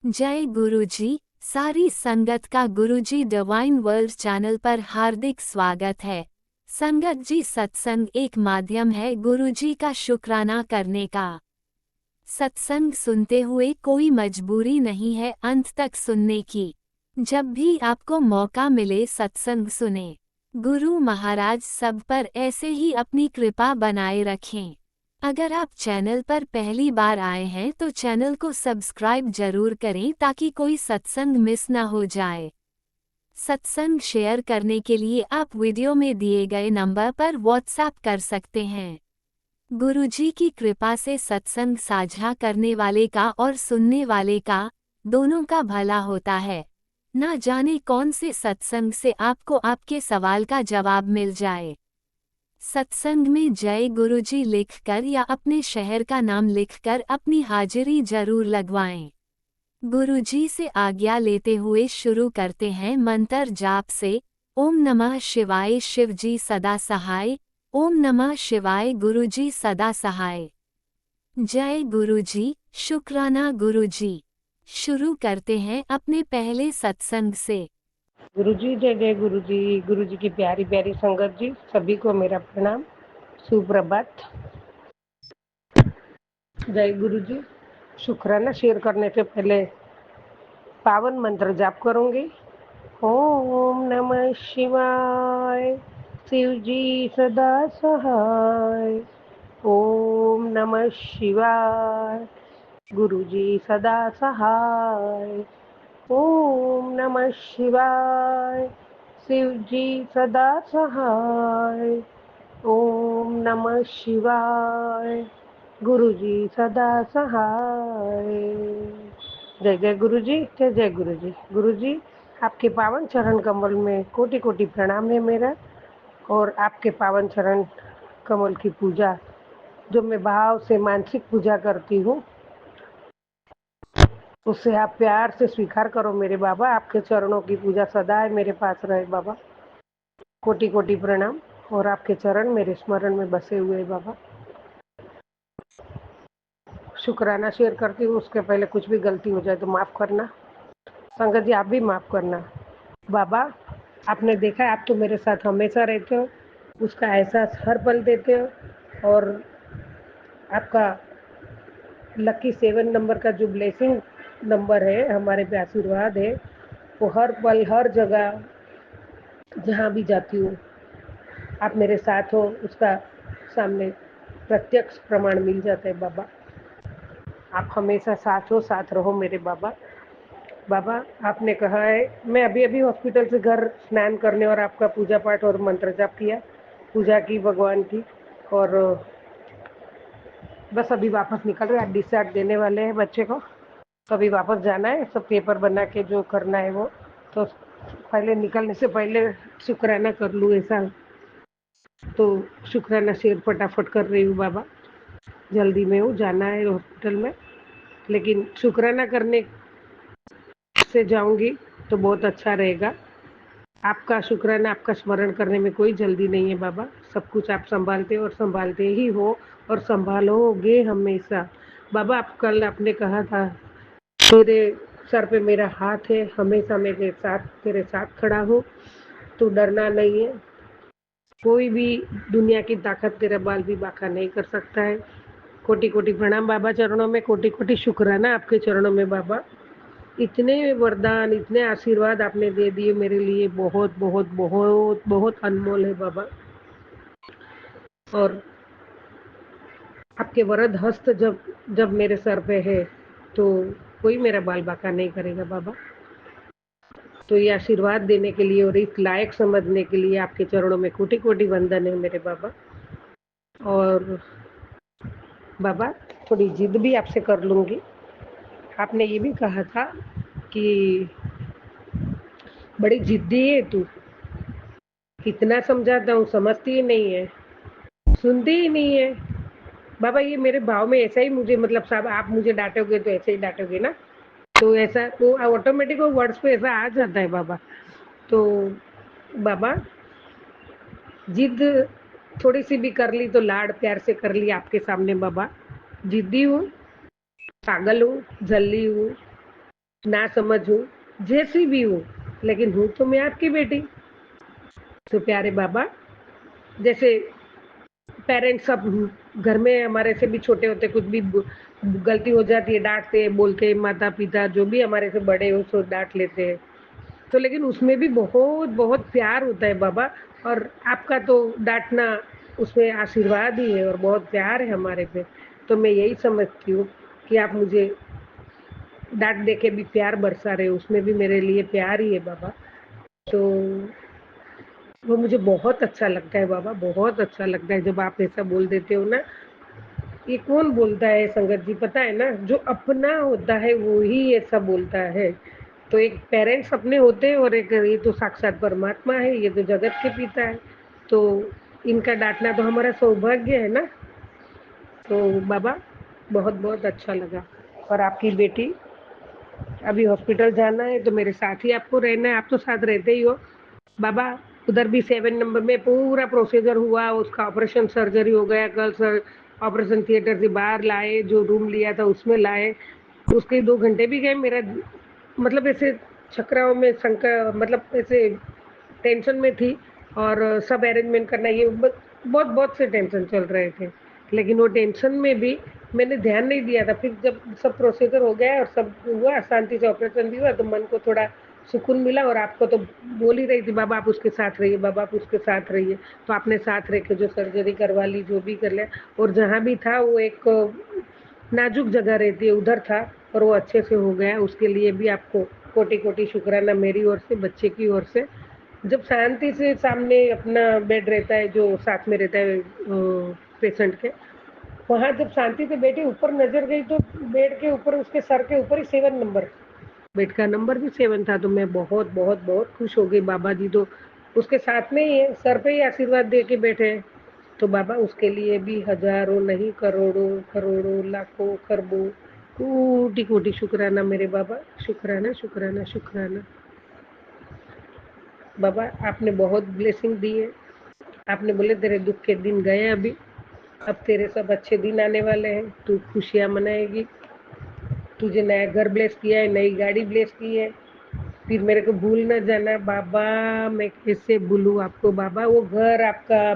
जय गुरुजी। सारी संगत का गुरुजी डिवाइन वर्ल्ड चैनल पर हार्दिक स्वागत है। संगत जी, सत्संग एक माध्यम है गुरुजी का शुक्राना करने का। सत्संग सुनते हुए कोई मजबूरी नहीं है अंत तक सुनने की। जब भी आपको मौका मिले सत्संग सुने। गुरु महाराज सब पर ऐसे ही अपनी कृपा बनाए रखें। अगर आप चैनल पर पहली बार आए हैं तो चैनल को सब्सक्राइब जरूर करें ताकि कोई सत्संग मिस ना हो जाए। सत्संग शेयर करने के लिए आप वीडियो में दिए गए नंबर पर व्हाट्सएप कर सकते हैं। गुरुजी की कृपा से सत्संग साझा करने वाले का और सुनने वाले का दोनों का भला होता है। ना जाने कौन से सत्संग से आपको आपके सवाल का जवाब मिल जाए। सत्संग में जय गुरुजी लिखकर या अपने शहर का नाम लिखकर अपनी हाजिरी जरूर लगवाएं। गुरुजी से आज्ञा लेते हुए शुरू करते हैं मंत्र जाप से। ओम नमः शिवाय, शिवजी सदा सहाय। ओम नमः शिवाय, गुरुजी सदा सहाय। जय गुरुजी, शुक्राना गुरुजी। शुरू करते हैं अपने पहले सत्संग से। गुरुजी जय जय गुरुजी। गुरुजी की प्यारी प्यारी संगत जी, सभी को मेरा प्रणाम, सुप्रभात। जय गुरुजी। शुक्राना शेयर करने से पहले पावन मंत्र जाप करूंगी। ओम नमः शिवाय, शिवजी सदा सहाय। ओम नमः शिवाय, गुरुजी सदा सहाय। ओम नमः शिवाय, शिवजी सदा सहाय। ओम नमः शिवाय, गुरुजी सदा सहाय। जय जय गुरुजी, जय जय गुरुजी। गुरुजी, आपके पावन चरण कमल में कोटि कोटि प्रणाम है मेरा, और आपके पावन चरण कमल की पूजा जो मैं भाव से मानसिक पूजा करती हूँ, उससे आप प्यार से स्वीकार करो मेरे बाबा। आपके चरणों की पूजा सदा है मेरे पास रहे बाबा। कोटि कोटि प्रणाम, और आपके चरण मेरे स्मरण में बसे हुए बाबा। शुक्राना शेयर करती हूँ, उसके पहले कुछ भी गलती हो जाए तो माफ़ करना। संगत जी, आप भी माफ़ करना। बाबा, आपने देखा है, आप तो मेरे साथ हमेशा रहते हो, उसका एहसास हर पल देते हो, और आपका लकी 7 नंबर का जो ब्लेसिंग नंबर है, हमारे पे आशीर्वाद है, वो हर पल हर जगह जहाँ भी जाती हूँ आप मेरे साथ हो, उसका सामने प्रत्यक्ष प्रमाण मिल जाता है बाबा। आप हमेशा साथ हो, साथ रहो मेरे बाबा। बाबा, आपने कहा है, मैं अभी अभी हॉस्पिटल से घर स्नान करने और आपका पूजा पाठ और मंत्र जाप किया, पूजा की भगवान की, और बस अभी वापस निकल रहे। आप डिस्चार्ज देने वाले हैं बच्चे को, तो अभी वापस जाना है, सब पेपर बना के जो करना है वो, तो पहले निकलने से पहले शुक्राना कर लूँ, ऐसा तो शुक्राना शेयर फटाफट कर रही हूँ बाबा। जल्दी में हूँ, जाना है हॉस्पिटल में, लेकिन शुक्राना करने से जाऊंगी तो बहुत अच्छा रहेगा। आपका शुक्राना, आपका स्मरण करने में कोई जल्दी नहीं है बाबा। सब कुछ आप संभालते और संभालते ही हो, और संभालोगे हमेशा। बाबा, आप कल आपने कहा था, तेरे सर पे मेरा हाथ है, हमेशा मेरे साथ तेरे साथ खड़ा हो, तो डरना नहीं है। कोई भी दुनिया की ताकत तेरा बाल भी बांका नहीं कर सकता है। कोटि कोटि प्रणाम बाबा चरणों में, कोटि कोटि शुक्राना आपके चरणों में बाबा। इतने वरदान, इतने आशीर्वाद आपने दे दिए मेरे लिए, बहुत बहुत बहुत बहुत अनमोल है बाबा। और आपके वरद हस्त जब जब मेरे सर पे है, तो कोई मेरा बाल बांका नहीं करेगा बाबा। तो ये आशीर्वाद देने के लिए और इस लायक समझने के लिए आपके चरणों में कोटि कोटि वंदन है मेरे बाबा। और बाबा, थोड़ी जिद भी आपसे कर लूँगी। आपने ये भी कहा था कि बड़ी जिद्दी है तू, कितना समझाता हूँ समझती ही नहीं है, सुनती ही नहीं है। बाबा, ये मेरे भाव में ऐसा ही मुझे, मतलब साहब आप मुझे डांटोगे तो ऐसे ही डांटोगे ना, तो ऐसा तो ऑटोमेटिक वो वर्ड्स पे ऐसा आ जाता है बाबा। तो बाबा, जिद थोड़ी सी भी कर ली तो लाड प्यार से कर ली आपके सामने बाबा। जिद्दी हूँ, पागल हूँ, जल्दी हूँ, ना समझ हूँ, जैसी भी हूँ, लेकिन हूँ तो मैं आपकी बेटी। तो प्यारे बाबा, जैसे पेरेंट्स सब घर में हमारे से भी छोटे होते, कुछ भी गलती हो जाती है, डाँटते, बोलते, माता-पिता जो भी हमारे से बड़े हो सो डाँट लेते हैं। तो लेकिन उसमें भी बहुत-बहुत प्यार होता है बाबा, और आपका तो डाँटना उसमें आशीर्वाद ही है और बहुत प्यार है हमारे पे। तो मैं यही समझती हूँ कि आप मुझे डाँट दे के भी प्यार बरसा रहे हो, उसमें भी मेरे लिए प्यार ही है बाबा। तो वो मुझे बहुत अच्छा लगता है बाबा, बहुत अच्छा लगता है जब आप ऐसा बोल देते हो ना। ये कौन बोलता है संगत जी, पता है ना, जो अपना होता है वो ही ऐसा बोलता है। तो एक पेरेंट्स अपने होते हैं और एक ये तो साक्षात परमात्मा है, ये तो जगत के पिता है। तो इनका डाँटना तो हमारा सौभाग्य है ना। तो बाबा, बहुत-बहुत अच्छा लगा। और आपकी बेटी, अभी हॉस्पिटल जाना है तो मेरे साथ ही आपको रहना है, आप तो साथ रहते ही हो। बाबा, उधर भी 7 नंबर में पूरा प्रोसीजर हुआ, उसका ऑपरेशन सर्जरी हो गया, कल सर ऑपरेशन थिएटर से बाहर लाए, जो रूम लिया था उसमें लाए। उसके 2 घंटे भी गए, मेरा मतलब ऐसे चक्राओं में मतलब ऐसे टेंशन में थी, और सब अरेंजमेंट करना, ये बहुत से टेंशन चल रहे थे। लेकिन वो टेंशन में भी मैंने ध्यान नहीं दिया था। फिर जब सब प्रोसीजर हो गया और सब हुआ, शांति से ऑपरेशन भी हुआ, तो मन को थोड़ा सुकून मिला। और आपको तो बोल ही रही थी, बाबा आप उसके साथ रहिए, बाबा आप उसके साथ रहिए। तो आपने साथ रह के जो सर्जरी करवा ली, जो भी कर लिया, और जहाँ भी था वो एक नाजुक जगह रहती है, उधर था, और वो अच्छे से हो गया। उसके लिए भी आपको कोटि-कोटि शुक्राना मेरी ओर से, बच्चे की ओर से। जब शांति से सामने अपना बेड रहता है, जो साथ में रहता है पेशेंट के, वहाँ जब शांति से बैठी, ऊपर नज़र गई तो बेड के ऊपर, उसके सर के ऊपर ही 7 नंबर, बेड का नंबर भी 7 था। तो मैं बहुत खुश हो गई। बाबा जी तो उसके साथ में ही है, सर पे ही आशीर्वाद दे के बैठे हैं। तो बाबा उसके लिए भी हज़ारों नहीं करोड़ों, लाखों, खरबों, कोटि-कोटि शुक्राना मेरे बाबा। शुक्राना, शुक्राना, शुक्राना। बाबा आपने बहुत ब्लेसिंग दी है। आपने बोले तेरे दुःख के दिन गए अभी, अब तेरे सब अच्छे दिन आने वाले हैं, तू खुशियाँ मनाएगी। तुझे नया घर ब्लेस किया है, नई गाड़ी ब्लेस की है। फिर मेरे को भूल ना जाना बाबा, मैं कैसे भूलूँ आपको बाबा। वो घर आपका,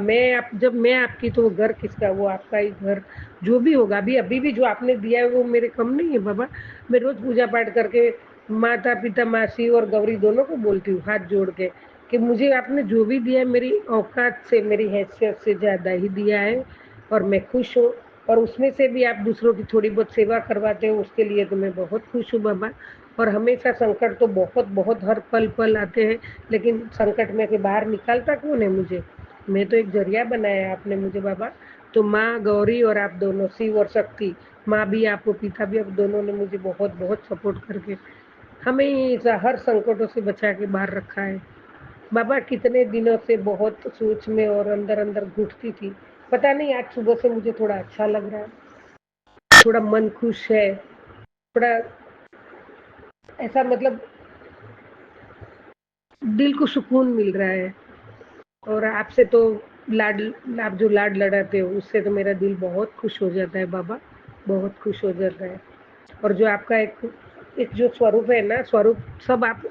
जब मैं आपकी तो वो घर किसका, वो आपका ही घर जो भी होगा। अभी भी जो आपने दिया है वो मेरे कम नहीं है बाबा। मैं रोज़ पूजा पाठ करके माता पिता, मासी और गौरी दोनों को बोलती हूँ हाथ जोड़ के, कि मुझे आपने जो भी दिया है मेरी औकात से, मेरी हैसियत से ज़्यादा ही दिया है, और मैं खुश हूँ। और उसमें से भी आप दूसरों की थोड़ी बहुत सेवा करवाते हो, उसके लिए तो मैं बहुत खुश हूँ बाबा। और हमेशा संकट तो बहुत हर पल आते हैं, लेकिन संकट में से बाहर निकालता कौन है मुझे? मैं तो एक ज़रिया बनाया है आपने मुझे बाबा। तो माँ गौरी और आप दोनों, शिव और शक्ति, माँ भी आप और पिता भी, आप दोनों ने मुझे बहुत सपोर्ट करके हमेशा हर संकटों से बचा के बाहर रखा है। बाबा कितने दिनों से बहुत सोच में और अंदर घुटती थी। पता नहीं आज सुबह से मुझे थोड़ा अच्छा लग रहा है, थोड़ा मन खुश है, थोड़ा ऐसा मतलब दिल को सुकून मिल रहा है। और आपसे तो लाड आप जो लाड लड़ाते हो उससे तो मेरा दिल बहुत खुश हो जाता है बाबा, बहुत खुश हो जाता है। और जो आपका एक एक जो स्वरूप है ना, स्वरूप सब आप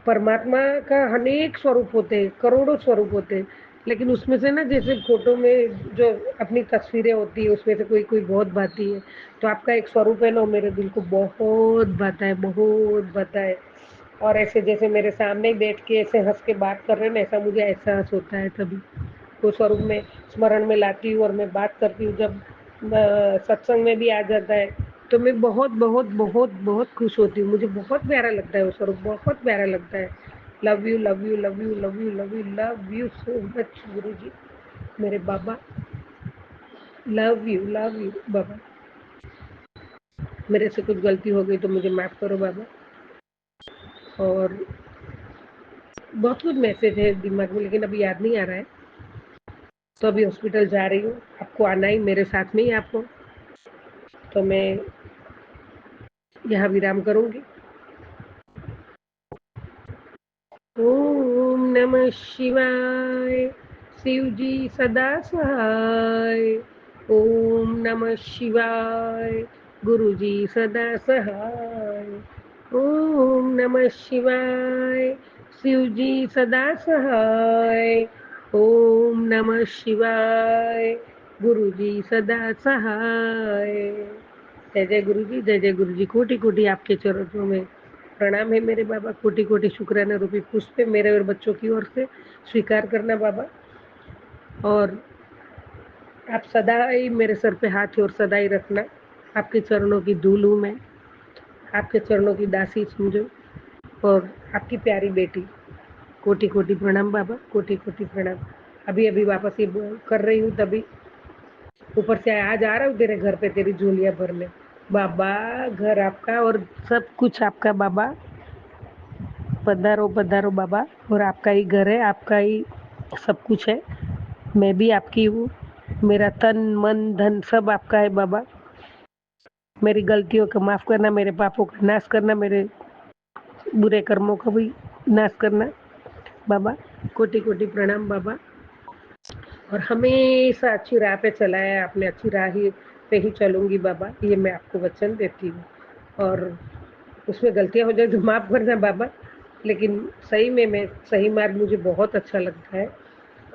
परमात्मा का अनेक स्वरूप होते हैं, करोड़ों स्वरूप होते हैं, लेकिन उसमें से ना जैसे फ़ोटो में जो अपनी तस्वीरें होती है उसमें से कोई बहुत भाती है। तो आपका एक स्वरूप है ना, वो मेरे दिल को बहुत भाता है, बहुत भाता है। और ऐसे जैसे मेरे सामने ही बैठ के ऐसे हँस के बात कर रहे हैं ना, ऐसा मुझे एहसास होता है तभी। वो स्वरूप में स्मरण में लाती हूँ और मैं बात करती हूँ, जब सत्संग में भी आ जाता है, तो मैं बहुत खुश होती हूँ। मुझे बहुत प्यारा लगता है वो स्वरूप, बहुत प्यारा लगता है। Love you, love you, love you, love you, love you, love you so much Guruji, मेरे बाबा। लव यू बाबा। मेरे से कुछ गलती हो गई तो मुझे माफ़ करो बाबा। और बहुत कुछ मैसेज है दिमाग में, लेकिन अभी याद नहीं आ रहा है। तो अभी हॉस्पिटल जा रही हूँ, आपको आना ही मेरे साथ में ही आपको। तो मैं यहाँ विराम करूँगी। ओम नमः शिवाय। शिव जी सदा सहाय। ओम नमः शिवाय। गुरु जी सदा सहाय। ओम नमः शिवाय। शिव जी सदा सहाय। ओम नमः शिवाय। गुरु जी सदा सहाय। जय जय गुरु जी, जय जय गुरु जी। कोटि कोटि आपके चरणों में प्रणाम है मेरे बाबा। कोटि कोटि शुक्राना रूपी पुष्प मेरे और बच्चों की ओर से स्वीकार करना बाबा। और आप सदा ही मेरे सर पे हाथ और सदा ही रखना। आपके चरणों की धूल हूँ मैं, आपके चरणों की दासी समझो, और आपकी प्यारी बेटी। कोटि कोटि प्रणाम बाबा, कोटि कोटि प्रणाम। अभी अभी वापस ये कर रही हूँ, तभी ऊपर से आज आ रहा हूँ तेरे घर पे तेरी झोलियाँ भरने। बाबा घर आपका और सब कुछ आपका बाबा। पधारो पधारो बाबा। और आपका ही घर है, आपका ही सब कुछ है। मैं भी आपकी हूँ। मेरा तन मन धन सब आपका है बाबा। मेरी गलतियों को माफ करना, मेरे पापों का नाश करना, मेरे बुरे कर्मों का भी नाश करना बाबा। कोटि कोटि प्रणाम बाबा। और हमेशा अच्छी राह पे चलाया आपने, अच्छी राह ही पे ही चलूंगी बाबा, ये मैं आपको वचन देती हूँ। और उसमें गलतियाँ हो जाए तो माफ़ करना बाबा, लेकिन सही में मैं सही मार्ग मुझे बहुत अच्छा लगता है।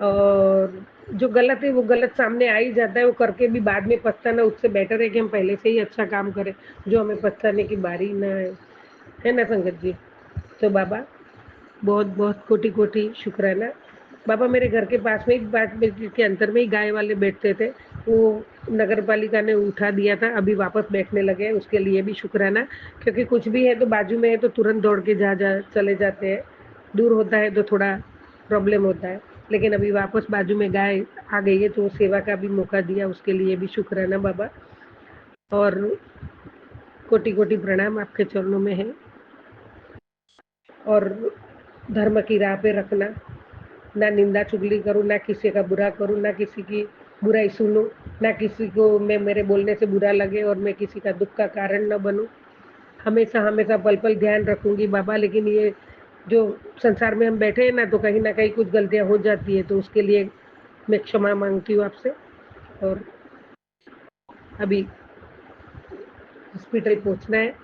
और जो गलत है वो गलत सामने आ ही जाता है, वो करके भी बाद में पछताना उससे बेटर है कि हम पहले से ही अच्छा काम करें, जो हमें पछताने की बारी ना आए। है ना संगत जी? तो बाबा बहुत बहुत कोटि कोटि शुक्राना। बाबा मेरे घर के पास में एक बात के अंतर में ही गाय वाले बैठते थे, वो नगर पालिका ने उठा दिया था, अभी वापस बैठने लगे हैं, उसके लिए भी शुक्राना। क्योंकि कुछ भी है तो बाजू में है तो तुरंत दौड़ के जा चले जाते हैं, दूर होता है तो थोड़ा प्रॉब्लम होता है। लेकिन अभी वापस बाजू में गाय आ गई है तो सेवा का भी मौका दिया, उसके लिए भी शुक्राना बाबा। और कोटि कोटि प्रणाम आपके चरणों में है। और धर्म की राह पे रखना, ना निंदा चुगली करूँ, ना किसी का बुरा करूँ, ना किसी की बुराई सुनूँ, ना किसी को मैं मेरे बोलने से बुरा लगे और मैं किसी का दुख का कारण न बनूँ। हमेशा हमेशा पल पल ध्यान रखूंगी बाबा। लेकिन ये जो संसार में हम बैठे हैं ना, तो कहीं ना कहीं कुछ गलतियाँ हो जाती है, तो उसके लिए मैं क्षमा मांगती हूँ आपसे। और अभी हॉस्पिटल पहुँचना है।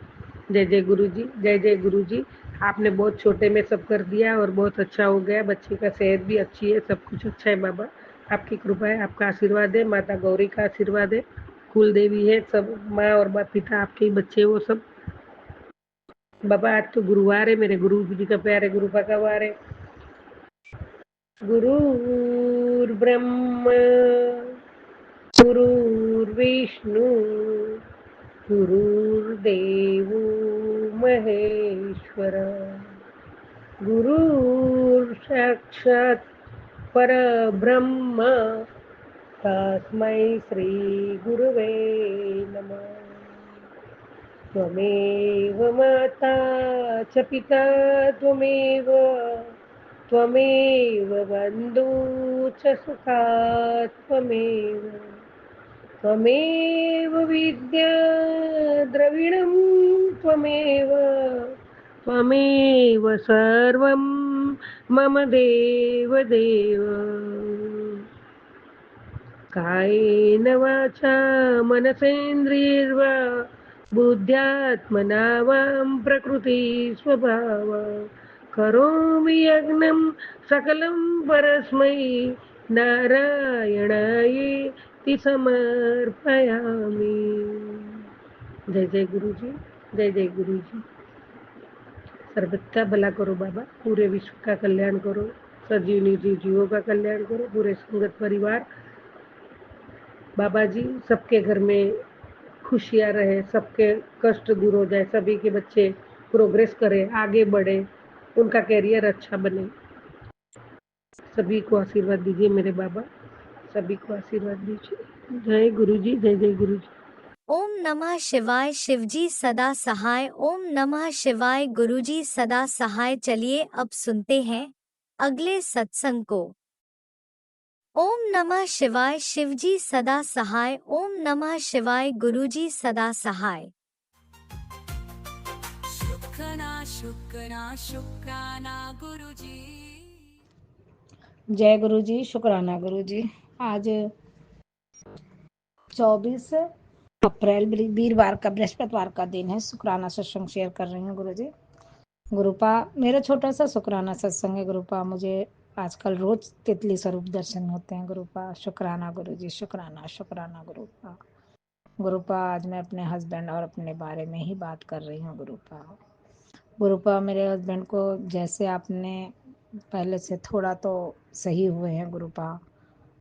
जय जय गुरु जी, जय जय गुरु जी। आपने बहुत छोटे में सब कर दिया और बहुत अच्छा हो गया। बच्चे का सेहत भी अच्छी है, सब कुछ अच्छा है बाबा। आपकी कृपा है, आपका आशीर्वाद है, माता गौरी का आशीर्वाद है, कुल देवी है, सब माँ और बाप पिता आपके ही बच्चे वो सब। बाबा आज तो गुरुवार है, मेरे गुरु जी का प्यारे गुरु का वार है। गुरुर्ब्रह्मा गुरुर्विष्णु गुरुर्देवो महेश्वर गुरुर्साक्षात् परब्रह्म तस्मै श्री गुरुवे नमः। त्वमेव माता च पिता त्वमेव त्वमेव बन्धु च सुखा त्वमेव त्वमेव विद्या द्रविणं त्वमेव त्वमेव सर्वं मम देव देव। कायेन वाचा मनसेन्द्रियैर्वा बुद्ध्यात्मना वां प्रकृति स्वभाव करोमि यज्ञं सकलं परस्मै नारायणायेति समर्पयामि। जय जय गुरु जी, जय जय गुरु जी। सर्वथा भला करो बाबा, पूरे विश्व का कल्याण करो, सजीव निर्जीव जीवों का कल्याण करो, पूरे संगत परिवार बाबा जी सबके घर में खुशियाँ रहे, सबके कष्ट दूर हो जाए, सभी के बच्चे प्रोग्रेस करें, आगे बढ़े, उनका कैरियर अच्छा बने। सभी को आशीर्वाद दीजिए मेरे बाबा, सभी को आशीर्वाद दीजिए। जय गुरु जी, जय जय गुरु जी। ओम नमः शिवाय। शिवजी सदा सहाय। ओम नमः शिवाय। गुरुजी सदा सहाय। चलिए अब सुनते हैं अगले सत्संग को। ओम नमः शिवाय। शिवजी सदा सहाय। ओम नमः शिवाय। गुरुजी सदा सहाय। शुक्राना गुरुजी। जय गुरु जी, शुक्राना गुरु जी। आज 24 अप्रैल वीरवार का बृहस्पतिवार का दिन है। शुक्राना सत्संग शेयर कर रही हूँ गुरु जी। गुरुपा मेरा छोटा सा शुक्राना सत्संग है गुरुपा। मुझे आजकल रोज तितली स्वरूप दर्शन होते हैं गुरुपा। शुक्राना गुरु जी, शुक्राना शुक्राना गुरुपा। गुरुपा आज मैं अपने हस्बैंड और अपने बारे में ही बात कर रही हूँ गुरुपा। गुरुपा मेरे हस्बैंड को जैसे आपने पहले से थोड़ा तो सही हुए हैं गुरुपा।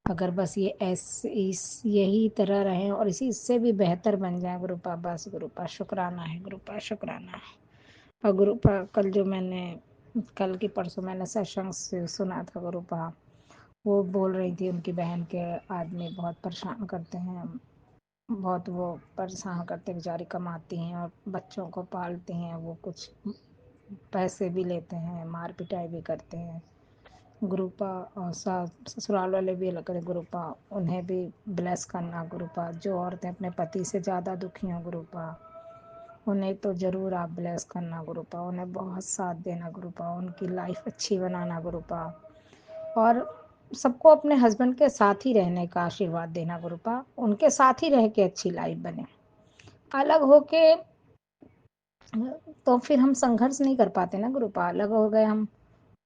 अगर बस ये ऐसे इस यही तरह रहें और इसी इससे भी बेहतर बन जाए गुरुपा, बस गुरुपा शुक्राना है गुरुपा, शुक्राना। और गुरुपा कल की परसों मैंने सत्संग से सुना था गुरुपा। वो बोल रही थी उनकी बहन के आदमी बहुत परेशान करते हैं, बहुत वो परेशान करते, बेचारी कमाती हैं और बच्चों को पालती हैं, वो कुछ पैसे भी लेते हैं, मार पिटाई भी करते हैं गुरुपा। और ससुराल वाले भी अलग करें गुरुपा, उन्हें भी ब्लेस करना गुरुपा। जो औरतें अपने पति से ज़्यादा दुखी हों गुरुपा, उन्हें तो ज़रूर आप ब्लेस करना गुरुपा, उन्हें बहुत साथ देना गुरुपा, उनकी लाइफ अच्छी बनाना गुरुपा। और सबको अपने हस्बैंड के साथ ही रहने का आशीर्वाद देना गुरुपा, उनके साथ ही रह के अच्छी लाइफ बने। अलग होके तो फिर हम संघर्ष नहीं कर पाते ना गुरुपा। अलग हो गए हम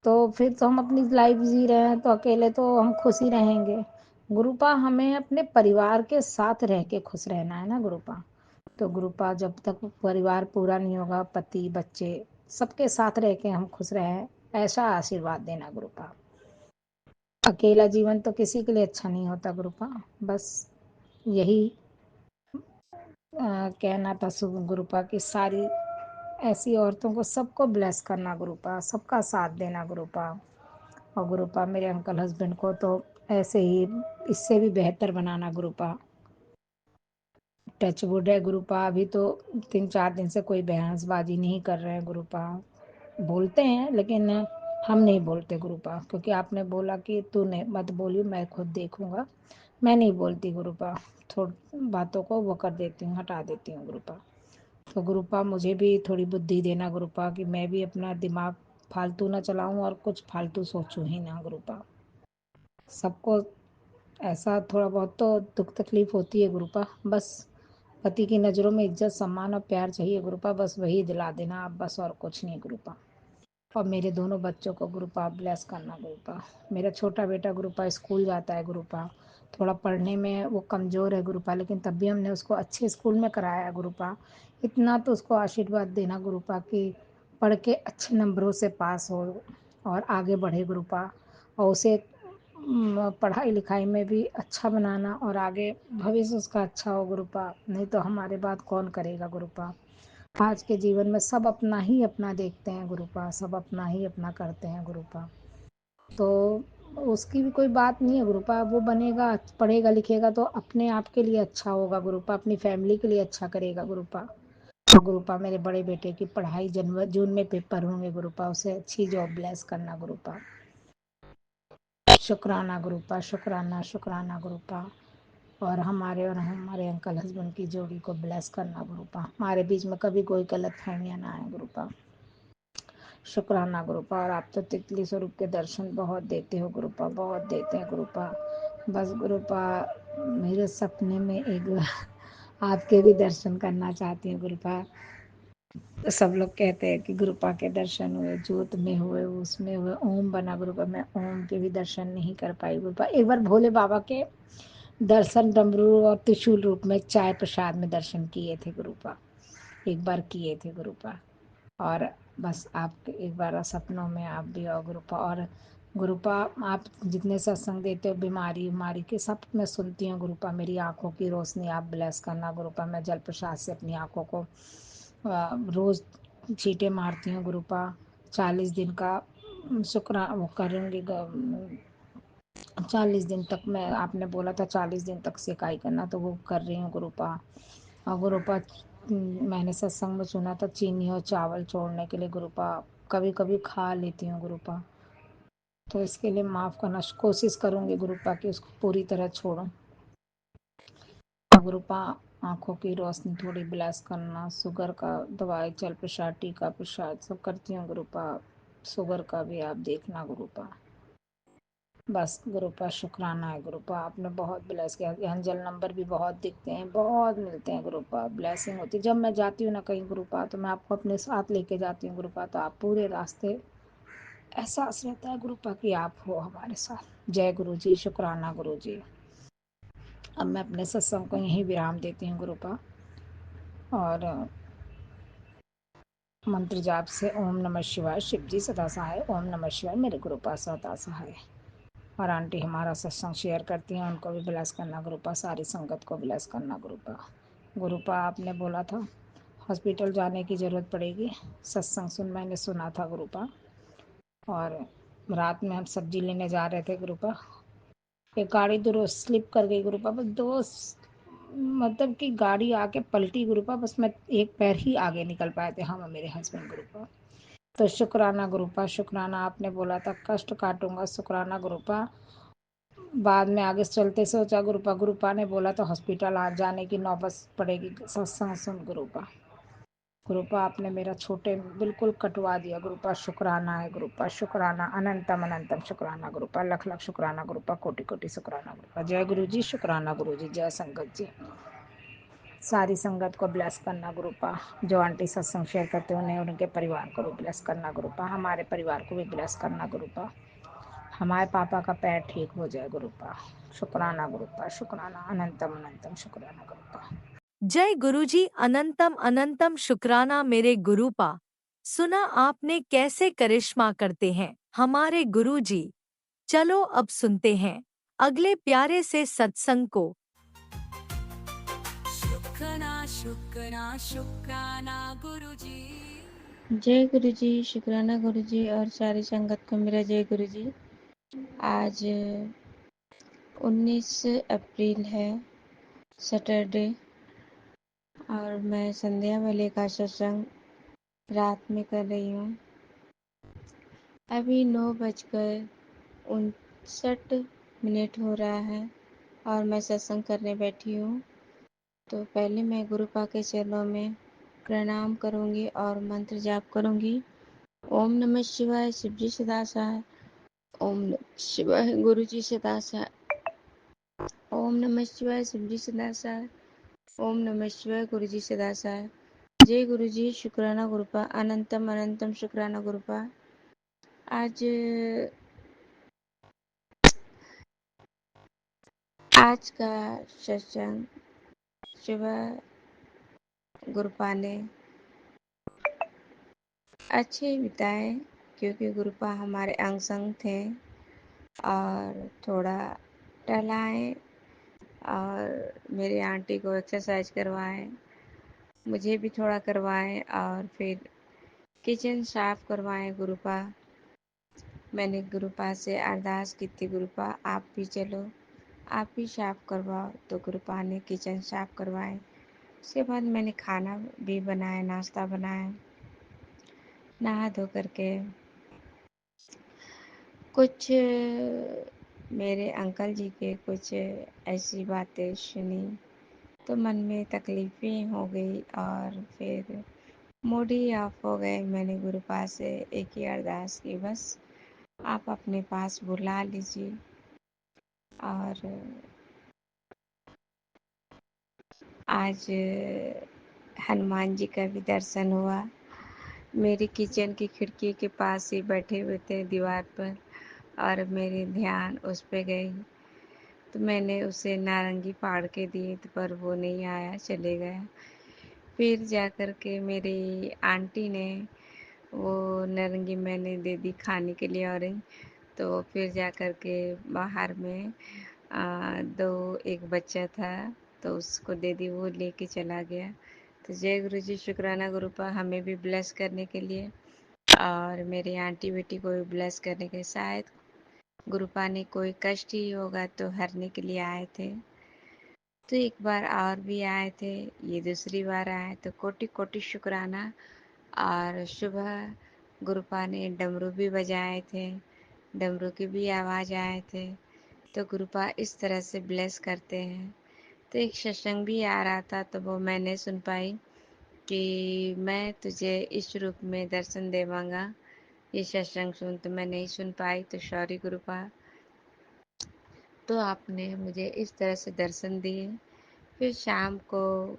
तो फिर तो हम अपनी लाइफ जी रहे हैं, तो अकेले तो हम खुश ही रहेंगे गुरुपा। हमें अपने परिवार के साथ रह के खुश रहना है ना गुरुपा। तो गुरुपा जब तक परिवार पूरा नहीं होगा, पति बच्चे सबके साथ रह के हम खुश रहें, ऐसा आशीर्वाद देना गुरुपा। अकेला जीवन तो किसी के लिए अच्छा नहीं होता गुरुपा। बस यही कहना था गुरुपा की सारी ऐसी औरतों को सबको ब्लेस करना गुरुपा, सबका साथ देना गुरुपा। और गुरुपा मेरे अंकल हस्बैंड को तो ऐसे ही इससे भी बेहतर बनाना गुरुपा। टच वुड है गुरुपा, अभी तो 3-4 दिन से कोई बहसबाजी नहीं कर रहे हैं गुरुपा। बोलते हैं लेकिन हम नहीं बोलते गुरुपा, क्योंकि आपने बोला कि तू नहीं मत बोलियो, मैं खुद देखूंगा। मैं नहीं बोलती गुरुपा, थोड़ी बातों को वो कर देती हूँ, हटा देती हूँ गुरुपा। तो गुरुपा मुझे भी थोड़ी बुद्धि देना गुरुपा, कि मैं भी अपना दिमाग फालतू ना चलाऊं और कुछ फालतू सोचूं ही ना गुरुपा। सबको ऐसा थोड़ा बहुत तो दुख तकलीफ होती है गुरुपा। बस पति की नज़रों में इज्जत सम्मान और प्यार चाहिए गुरुपा, बस वही दिला देना आप, बस और कुछ नहीं गुरुपा। और मेरे दोनों बच्चों को गुरुपा ब्लेस करना गुरुपा। मेरा छोटा बेटा गुरुपा स्कूल जाता है गुरुपा, थोड़ा पढ़ने में वो कमज़ोर है गुरुपा, लेकिन तब भी हमने उसको अच्छे स्कूल में कराया है गुरुपा। इतना तो उसको आशीर्वाद देना गुरुपा कि पढ़ के अच्छे नंबरों से पास हो और आगे बढ़े गुरुपा। और उसे पढ़ाई लिखाई में भी अच्छा बनाना और आगे भविष्य उसका अच्छा हो गुरुपा। नहीं तो हमारे बात कौन करेगा गुरुपा। आज के जीवन में सब अपना ही अपना देखते हैं गुरुपा, सब अपना ही अपना करते हैं गुरुपा। तो उसकी भी कोई बात नहीं है गुरुपा, वो बनेगा पढ़ेगा लिखेगा तो अपने आप के लिए अच्छा होगा गुरुपा, अपनी फैमिली के लिए अच्छा करेगा गुरुपा। और गुरुपा मेरे बड़े बेटे की पढ़ाई जनवरी जून में पेपर होंगे गुरुपा, उसे अच्छी जॉब ब्लेस करना गुरुपा। शुक्राना गुरुपा, शुक्राना शुक्राना गुरुपा। और हमारे अंकल हस्बैंड की जोड़ी को ब्लेस करना गुरुपा, हमारे बीच में कभी कोई गलत फहमियाँ ना आए गुरुपा। शुक्राना गुरुपा। और आप तो तितली स्वरूप के दर्शन बहुत देते हो गुरुपा, बहुत देते हैं गुरुपा। बस गुरुपा मेरे सपने में एक आपके भी दर्शन करना चाहती हूँ गुरुपा। तो सब लोग कहते हैं कि गुरुपा के दर्शन हुए, जोत में हुए, उसमें हुए, ओम बना गुरुपा। मैं ओम के भी दर्शन नहीं कर पाई गुरुपा। एक बार भोले बाबा के दर्शन डमरू और त्रिशूल रूप में चाय प्रसाद में दर्शन किए थे गुरुपा, एक बार किए थे गुरुपा। और बस आप एक बार सपनों में आप भी आओ गुरुपा। और गुरुपा आप जितने सत्संग देते हो बीमारी उमारी के सब मैं सुनती हूँ गुरुपा। मेरी आंखों की रोशनी आप ब्लेस करना गुरुपा। मैं जल प्रसाद से अपनी आंखों को रोज छींटे मारती हूँ गुरुपा। 40 दिन का शुक्र वो करूँगी 40 दिन तक। मैं आपने बोला था 40 दिन तक सेकाई करना, तो वो कर रही हूँ गुरुपा। और गुरुपा मैंने सत्संग में सुना था चीनी और चावल छोड़ने के लिए गुरुपा, कभी कभी खा लेती हूँ गुरुपा, तो इसके लिए माफ़ करना, कोशिश करूँगी गुरुपा कि उसको पूरी तरह छोड़ूं। गुरुपा आंखों की रोशनी थोड़ी ब्लेस करना, शुगर का दवाई चल प्रसाद टीका प्रसाद सब करती हूँ गुरुपा, शुगर का भी आप देखना गुरुपा। बस गुरुपा शुक्राना है गुरुपा, आपने बहुत ब्लेस किया। एंजल नंबर भी बहुत दिखते हैं, बहुत मिलते हैं गुरुपा, ब्लेसिंग होती है। जब मैं जाती हूँ ना कहीं गुरुपा, तो मैं आपको अपने साथ लेके जाती हूँ गुरुपा, तो आप पूरे रास्ते एहसास रहता है गुरुपा कि आप हो हमारे साथ। जय गुरु जी, शुक्राना गुरु जी। अब मैं अपने सत्संग को यहीं विराम देती हूँ गुरुपा, और मंत्र जाप से ओम नमः शिवाय, शिव जी सदा सहाय, ओम नमः शिवाय, मेरे गुरुपा सदा सहाय। और आंटी हमारा सत्संग शेयर करती हैं, उनको भी ब्लेस करना गुरुपा, सारी संगत को ब्लेस करना गुरुपा। गुरुपा आपने बोला था हॉस्पिटल जाने की ज़रूरत पड़ेगी, सत्संग मैंने सुना था गुरुपा, और रात में हम सब्जी लेने जा रहे थे गुरुपा, एक गाड़ी दूर स्लिप कर गई गुरुपा, बस मतलब कि गाड़ी आके पलटी गुरुपा, बस मैं एक पैर ही आगे निकल पाए थे, हम और मेरे हस्बैंड गुरुपा। तो शुक्राना गुरुपा, शुक्राना। आपने बोला था कष्ट काटूंगा, शुक्राना गुरुपा। बाद में आगे चलते सोचा गुरुपा, गुरुपा ने बोला तो हॉस्पिटल आ जाने की नौबत पड़ेगी, सत्संग सुन गुरुपा। गुरुपा आपने मेरा छोटे बिल्कुल कटवा दिया गुरुपा, शुक्राना है गुरुपा, शुक्राना, अनंतम अनंतम शुक्राना गुरुपा, लख लख शुक्राना गुरुपा, कोटि कोटि शुक्राना गुरुपा। जय गुरु जी, शुक्राना गुरु जी, जय संगत जी। सारी संगत को ब्लेस करना गुरुपा, जो आंटी सत्संग शेयर करते हैं उन्हें, उनके परिवार को भी ब्लेस करना गुरुपा, हमारे परिवार को भी ब्लेस करना गुरुपा, हमारे पापा का पैर ठीक हो जाए गुरुपा। शुक्राना गुरुपा, शुक्राना, अनंतम अनंतम शुक्राना गुरुपा। जय गुरुजी, अनंतम अनंतम शुक्राना मेरे गुरुपा। सुना आपने कैसे करिश्मा करते हैं हमारे गुरुजी। चलो अब सुनते हैं अगले प्यारे से सत्संग को। शुक्राना शुक्राना शुक्राना गुरुजी। जय गुरु जी, शुक्राना गुरु जी और सारी संगत को मेरा जय गुरु जी। आज 19 अप्रैल है, सैटरडे, और मैं संध्या वाले का सत्संग रात में कर रही हूँ। अभी 9:59 हो रहा है और मैं सत्संग करने बैठी हूँ। तो पहले मैं गुरुपा के चरणों में प्रणाम करूँगी और मंत्र जाप करूँगी। ओम नमः शिवाय, शिव जी सदा सहाय। ओम नमः शिवाय, गुरु जी सदा सहाय। ओम नमः शिवाय, शिव जी सदा सहाय। ओम नमः शिवाय, गुरु जी सदा सहाय। जय गुरु जी, शुक्राना गुरुपा, अनंतम अनंतम शुक्राना गुरुपा। आज का सत्संग सुबह गुरुपा ने अच्छे बिताए, क्योंकि गुरुपा हमारे अंग संग थे और थोड़ा टहलाए और मेरी आंटी को एक्सरसाइज करवाएं, मुझे भी थोड़ा करवाएं और फिर किचन साफ करवाएं गुरुपा। मैंने गुरुपा से अरदास की थी, गुरुपा आप भी चलो, आप भी साफ करवाओ। तो गुरुपा ने किचन साफ करवाए। उसके बाद मैंने खाना भी बनाया, नाश्ता बनाया, नहा धो करके कुछ मेरे अंकल जी के कुछ ऐसी बातें सुनी तो मन में तकलीफ़ें हो गई और फिर मूड ही ऑफ हो गए। मैंने गुरुपा से एक ही अरदास की, बस आप अपने पास बुला लीजिए। और आज हनुमान जी का भी दर्शन हुआ। मेरी किचन की खिड़की के पास ही बैठे हुए थे दीवार पर, और मेरी ध्यान उस पे गई तो मैंने उसे नारंगी फाड़ के दी, तो पर वो नहीं आया, चले गया। फिर जा कर के मेरी आंटी ने वो नारंगी मैंने दे दी खाने के लिए ऑरेंज। तो फिर जा कर के बाहर में एक बच्चा था तो उसको दे दी, वो लेके चला गया। तो जय गुरु जी, शुक्राना गुरुपा हमें भी ब्लेस करने के लिए और मेरी आंटी बेटी को भी ब्लेस करने के लिए। शायद गुरुपा ने कोई कष्ट ही होगा तो हरने के लिए आए थे। तो एक बार और भी आए थे, ये दूसरी बार आए, तो कोटि कोटि शुक्राना। और सुबह गुरुपा ने डमरू भी बजाए थे, डमरू की भी आवाज़ आए थे। तो गुरुपा इस तरह से ब्लेस करते हैं। तो एक सत्संग भी आ रहा था तो वो मैं नहीं सुन पाई कि मैं तुझे इस रूप में दर्शन देवांगा, ये सत्संग सुन, तो मैं नहीं सुन पाई, तो सॉरी गुरुपा। तो आपने मुझे इस तरह से दर्शन दिए। फिर शाम को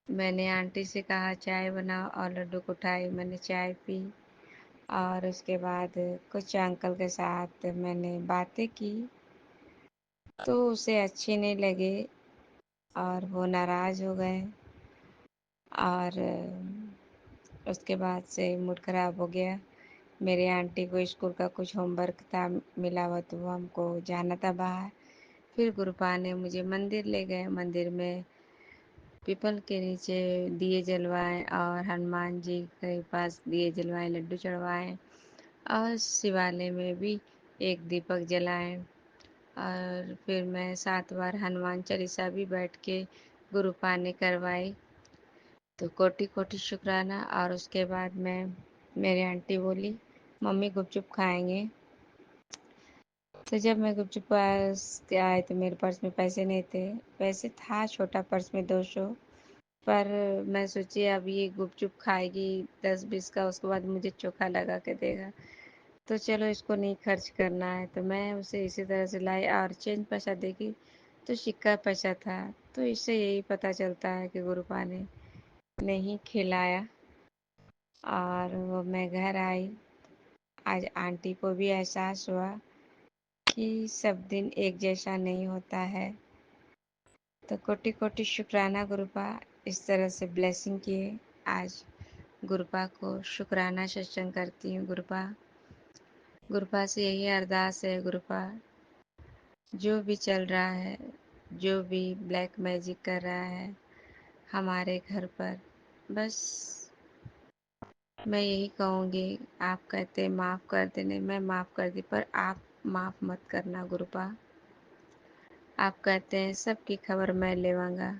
मैंने आंटी से कहा चाय बनाओ और लड्डू को उठाई, मैंने चाय पी और उसके बाद कुछ अंकल के साथ मैंने बातें की तो उसे अच्छे नहीं लगे और वो नाराज़ हो गए और उसके बाद से मूड खराब हो गया। मेरे आंटी को स्कूल का कुछ होमवर्क था मिला हुआ तो वो हमको जाना था बाहर। फिर गुरुपा ने मुझे मंदिर ले गए। मंदिर में पीपल के नीचे दिए जलवाए और हनुमान जी के पास दिए जलवाए, लड्डू चढ़वाए और शिवालय में भी एक दीपक जलाए और फिर मैं 7 बार हनुमान चालीसा भी बैठ के गुरुपा ने करवाई। तो कोटि कोटि शुक्राना। और उसके बाद मेरी आंटी बोली मम्मी गुपचुप खाएंगे। तो जब मैं गुपचुप पास के आए तो मेरे पर्स में पैसे नहीं थे। पैसे था छोटा पर्स में 200, पर मैं सोची अब ये गुपचुप खाएगी 10-20 का, उसके बाद मुझे चोखा लगा के देगा, तो चलो इसको नहीं खर्च करना है। तो मैं उसे इसी तरह से लाई और चेंज पैसा देखी तो सिक्का पैसा था। तो इससे यही पता चलता है कि गुरुपा ने नहीं खिलाया। और वो मैं घर आई, आज आंटी को भी एहसास हुआ कि सब दिन एक जैसा नहीं होता है। तो कोटि कोटि शुक्राना गुरुपा, इस तरह से ब्लेसिंग किए। आज गुरुपा को शुक्राना सत्संग करती हूँ। गुरुपा गुरुपा से यही अरदास है, गुरुपा जो भी चल रहा है, जो भी ब्लैक मैजिक कर रहा है हमारे घर पर, बस मैं यही कहूँगी, आप कहते माफ़ कर देने, मैं माफ़ कर दी, पर आप माफ़ मत करना गुरुपा। आप कहते हैं सबकी खबर मैं लेवांगा,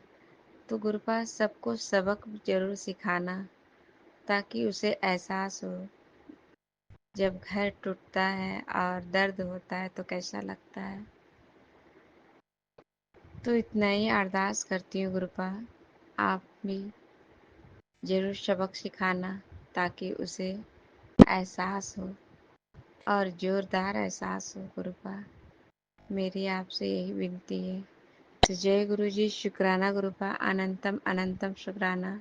तो गुरुपा सबको सबक जरूर सिखाना ताकि उसे एहसास हो जब घर टूटता है और दर्द होता है तो कैसा लगता है। तो इतना ही अरदास करती हूँ गुरुपा, आप भी जरूर सबक सिखाना ताकि उसे एहसास हो और ज़ोरदार एहसास हो गुरुपा। मेरी आपसे यही विनती है। तो जय गुरु जी, शुक्राना गुरुपा, अनंतम अनंतम शुक्राना।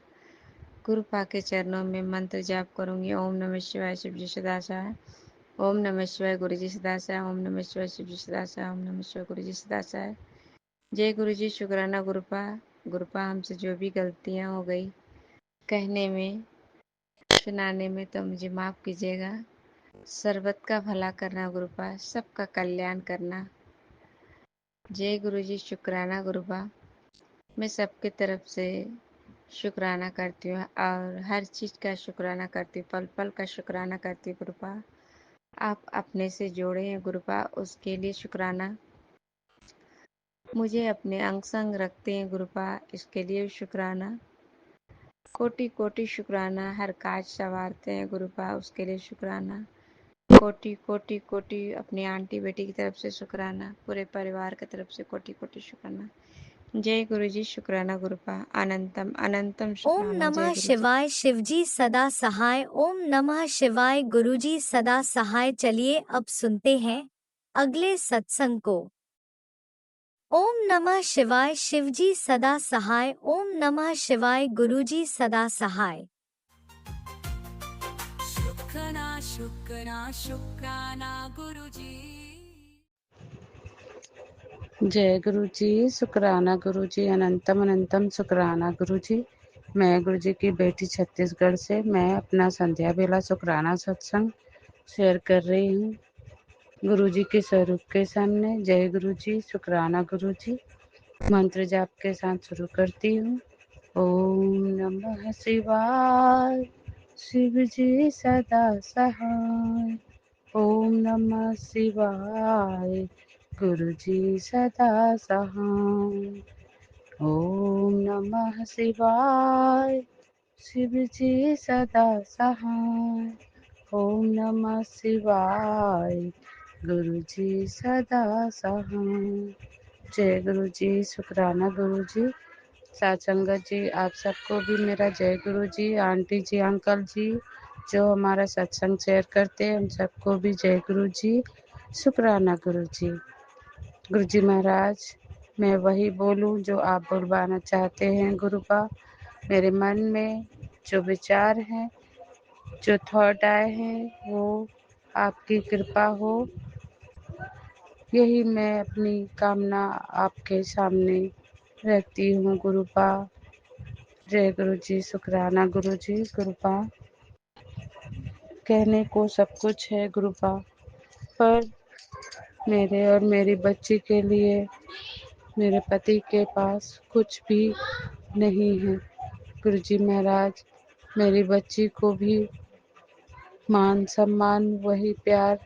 गुरुपा के चरणों में मंत्र जाप करूंगी। ओम नमः शिवाय शिव जी सदासाय, ओम नमः शिवाय गुरु जी सदासाय, ओम नमः शिवाय शिव जी सदासाय, ओम नमः शिवाय गुरु जी सदासाय। जय गुरु जी, शुक्राना गुरुपा। गुरुपा हमसे जो भी गलतियाँ हो गई कहने में, सुनाने में, तो मुझे माफ़ कीजिएगा। सर्वत का भला करना गुरुपा, सबका कल्याण करना। जय गुरु जी, शुक्राना गुरुपा। मैं सबके तरफ से शुक्राना करती हूँ और हर चीज़ का शुक्राना करती हूँ, पल पल का शुक्राना करती हूँ गुरुपा। आप अपने से जोड़े हैं गुरुपा, उसके लिए शुक्राना। मुझे अपने अंग संग रखते हैं गुरुपा, इसके लिए शुक्राना। कोटि कोटि शुक्राना। हर काज संवारते हैं गुरुपा, उसके लिए शुक्राना। कोटि कोटि कोटि अपनी आंटी बेटी की तरफ से शुक्राना, पूरे परिवार की तरफ से कोटि कोटि शुक्राना। जय गुरु जी, शुक्राना गुरुपा, अनंतम अनंतम ओम शुक्राना। जय नमः गुरु जी। शिवाय शिवजी सदा सहाय। ओम नमः शिवाय गुरुजी सदा सहाय। चलिए अब सुनते हैं अगले सत्संग को। ओम नमः शिवाय शिवजी सदा सहाय। ओम नमः शिवाय गुरुजी सदा सहाय। शुक्राना शुक्राना शुक्राना गुरुजी। जय गुरु जी, शुक्राना गुरु जी, अनंतम अनंतम शुक्राना गुरु जी। मैं गुरु जी की बेटी छत्तीसगढ़ से मैं अपना संध्या बेला शुक्राना सत्संग शेयर कर रही हूँ गुरु जी के स्वरूप के सामने। जय गुरु जी, शुक्राना गुरु जी। मंत्र जाप के साथ शुरू करती हूँ। ओम नमः शिवाय शिव जी सदा सहाय। ओम नमः शिवाय गुरु जी सदा सहाय। ओम नमः शिवाय शिव जी सदा सहाय। ओम नमः शिवाय गुरु जी सदा सहाय। जय गुरु जी, शुक्राना गुरु जी। साथ संगत जी, आप सबको भी मेरा जय गुरु जी। आंटी जी, अंकल जी जो हमारा सत्संग शेयर करते हैं, उन सबको भी जय गुरु जी। शुक्राना गुरुजी। गुरुजी महाराज, मैं वही बोलूं जो आप बुलवाना चाहते हैं गुरुपा। मेरे मन में जो विचार हैं, जो थॉट आए हैं, वो आपकी कृपा हो, यही मैं अपनी कामना आपके सामने रखती हूँ गुरुपा। जय गुरुजी, शुक्राना गुरुजी। गुरुपा, कहने को सब कुछ है गुरुपा, पर मेरे और मेरी बच्ची के लिए मेरे पति के पास कुछ भी नहीं है। गुरुजी महाराज, मेरी बच्ची को भी मान सम्मान, वही प्यार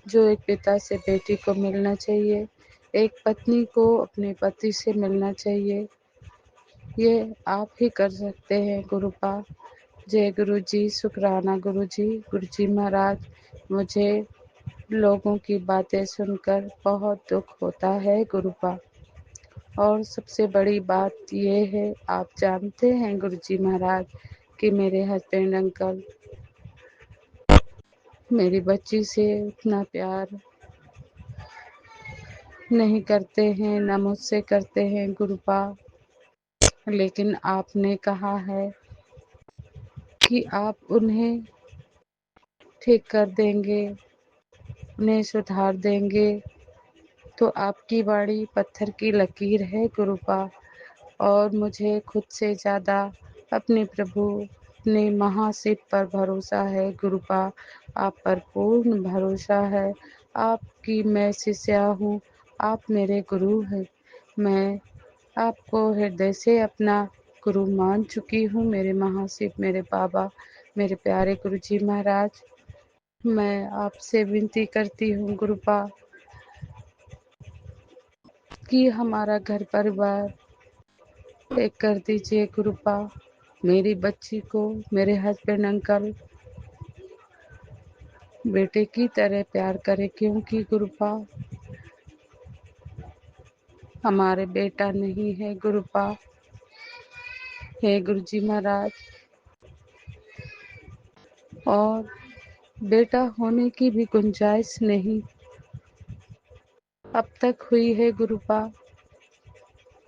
जो एक पिता से बेटी को मिलना चाहिए, एक पत्नी को अपने पति से मिलना चाहिए, ये आप ही कर सकते हैं गुरुपा। जय गुरुजी, शुक्राना गुरुजी। गुरुजी महाराज, मुझे लोगों की बातें सुनकर बहुत दुख होता है गुरुपा, और सबसे बड़ी बात ये है, आप जानते हैं गुरुजी महाराज कि मेरे हस्बैंड अंकल मेरी बच्ची से उतना प्यार नहीं करते हैं, न मुझसे करते हैं गुरुपा। लेकिन आपने कहा है कि आप उन्हें ठीक कर देंगे, उन्हें सुधार देंगे, तो आपकी वाणी पत्थर की लकीर है गुरुपा। और मुझे खुद से ज़्यादा अपने प्रभु, अपने महाशिव पर भरोसा है गुरुपा। आप पर पूर्ण भरोसा है। आपकी मैं शिष्या हूँ, आप मेरे गुरु हैं। मैं आपको हृदय से अपना गुरु मान चुकी हूँ, मेरे महाशिव, मेरे बाबा, मेरे प्यारे गुरुजी महाराज। मैं आपसे विनती करती हूँ गुरुपा कि हमारा घर परिवार एक कर दीजिए गुरुपा। मेरी बच्ची को मेरे हस्बैंड अंकल बेटे की तरह प्यार करे, क्योंकि गुरुपा हमारे बेटा नहीं है गुरुपा। हे गुरुजी महाराज, और बेटा होने की भी गुंजाइश नहीं अब तक हुई है गुरुपा,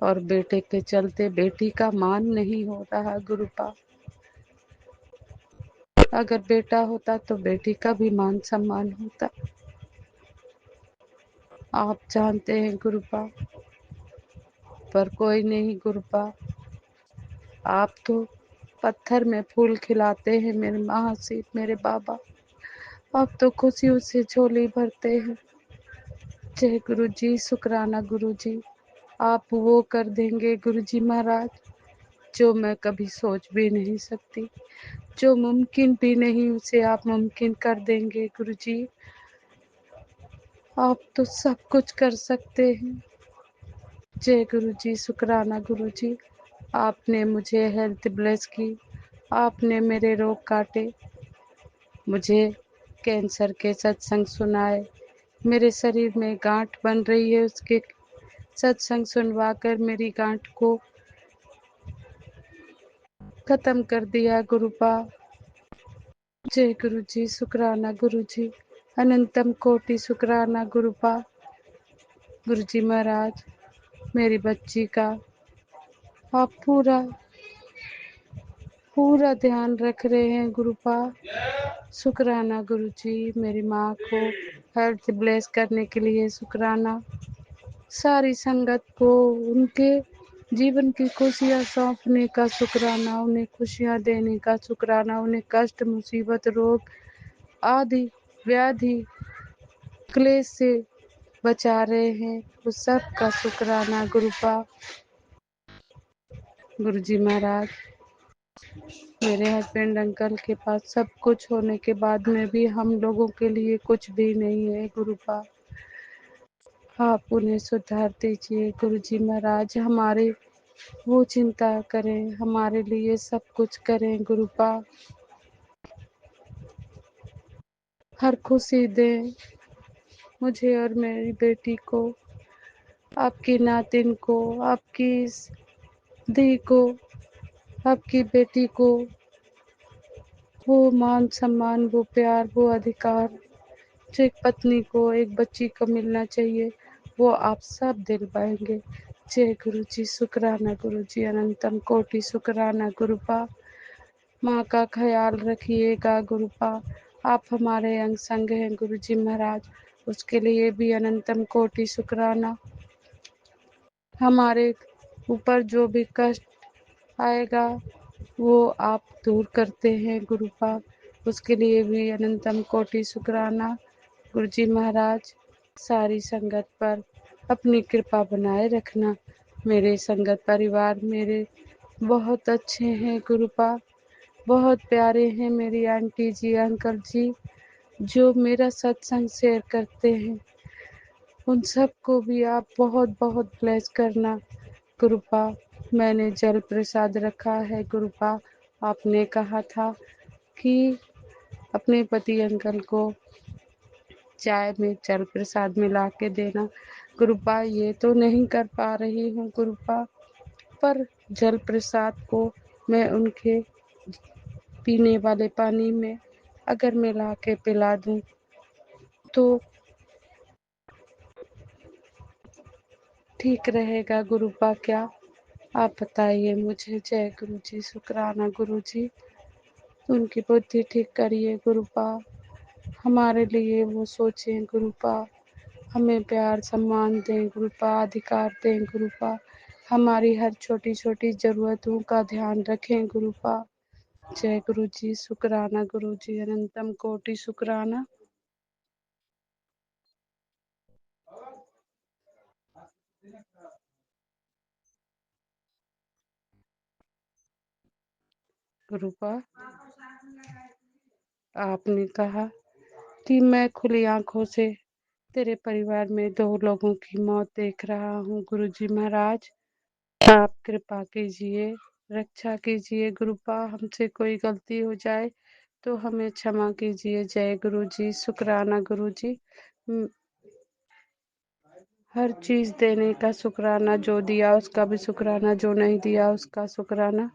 और बेटे के चलते बेटी का मान नहीं हो रहा गुरुपा। अगर बेटा होता तो बेटी का भी मान सम्मान होता। आप जानते हैं गुरुपा, पर कोई नहीं गुरुपा। आप तो पत्थर में फूल खिलाते हैं मेरे महाशिव, मेरे बाबा। आप तो खुशियों से झोली भरते हैं। जय गुरुजी, शुक्राना गुरुजी। आप वो कर देंगे गुरुजी महाराज जो मैं कभी सोच भी नहीं सकती, जो मुमकिन भी नहीं उसे आप मुमकिन कर देंगे गुरुजी। आप तो सब कुछ कर सकते हैं। जय गुरुजी, शुक्राना गुरुजी। आपने मुझे हेल्थ ब्लेस की, आपने मेरे रोग काटे, मुझे कैंसर के सत्संग सुनाए, मेरे शरीर में गांठ बन रही है उसके सत्संग सुनवा कर मेरी गांठ को खत्म कर दिया गुरुपा। जय गुरुजी, शुक्राना गुरुजी। अनंतम कोटि शुक्राना गुरुपा। गुरुजी महाराज, मेरी बच्ची का आप पूरा पूरा ध्यान रख रहे हैं गुरुपा। शुक्राना गुरुजी। मेरी माँ को हेल्थ ब्लेस करने के लिए शुक्राना। सारी संगत को उनके जीवन की खुशियाँ सौंपने का शुक्राना, उन्हें खुशियाँ देने का शुक्राना, उन्हें कष्ट, मुसीबत, रोग आदि व्याधि क्लेश से बचा रहे हैं, उस सब का शुक्राना गुरुपा। गुरुजी महाराज, मेरे हस्बैंड अंकल के पास सब कुछ होने के बाद में भी हम लोगों के लिए कुछ भी नहीं है गुरुपा। आप उन्हें सुधार दीजिए गुरुजी महाराज, हमारे वो चिंता करें, हमारे लिए सब कुछ करें गुरुपा। हर खुशी दें मुझे और मेरी बेटी को, आपकी नातिन को, आपकी दी को, आपकी बेटी को वो मान सम्मान, वो प्यार, वो अधिकार जो एक पत्नी को एक बच्ची को मिलना चाहिए वो आप सब दिलवाएंगे। जय गुरु जी, शुक्राना गुरु जी, अनंतम कोटि शुक्राना गुरुपा। माँ का ख्याल रखिएगा गुरुपा। आप हमारे अंग संग हैं गुरु जी महाराज, उसके लिए भी अनंतम कोटि शुक्राना। हमारे ऊपर जो भी कष्ट आएगा वो आप दूर करते हैं गुरुपा, उसके लिए भी अनंतम कोटि शुक्राना। गुरु जी महाराज, सारी संगत पर अपनी कृपा बनाए रखना। मेरे संगत परिवार मेरे बहुत अच्छे हैं गुरुपा, बहुत प्यारे हैं मेरी आंटी जी अंकल जी जो मेरा सत्संग शेयर करते हैं। उन सबको भी आप बहुत बहुत ब्लेस करना गुरुपा। मैंने जल प्रसाद रखा है गुरुपा। आपने कहा था कि अपने पति अंकल को चाय में जल प्रसाद मिला के देना गुरुपा। ये तो नहीं कर पा रही हूँ गुरुपा, पर जल प्रसाद को मैं उनके पीने वाले पानी में अगर मिला के पिला दूँ तो ठीक रहेगा गुरुपा क्या? आप बताइए मुझे। जय गुरु जी, शुक्राना गुरु जी। उनकी बुद्धि ठीक करिए गुरुपा, हमारे लिए वो सोचें गुरुपा, हमें प्यार सम्मान दें गुरुपा, अधिकार दें गुरुपा, हमारी हर छोटी छोटी ज़रूरतों का ध्यान रखें गुरुपा। जय गुरु जी, शुक्राना गुरु जी, अनंतम कोटि शुक्राना। गुरुपा, आपने कहा कि मैं खुली आंखों से तेरे परिवार में 2 लोगों की मौत देख रहा हूँ गुरुजी महाराज। आप कृपा कीजिए, रक्षा कीजिए गुरुपा, हमसे कोई गलती हो जाए तो हमें क्षमा कीजिए। जय गुरु जी, शुक्राना गुरु जी। हर चीज़ देने का शुक्राना, जो दिया उसका भी शुक्राना, जो नहीं दिया उसका शुक्राना,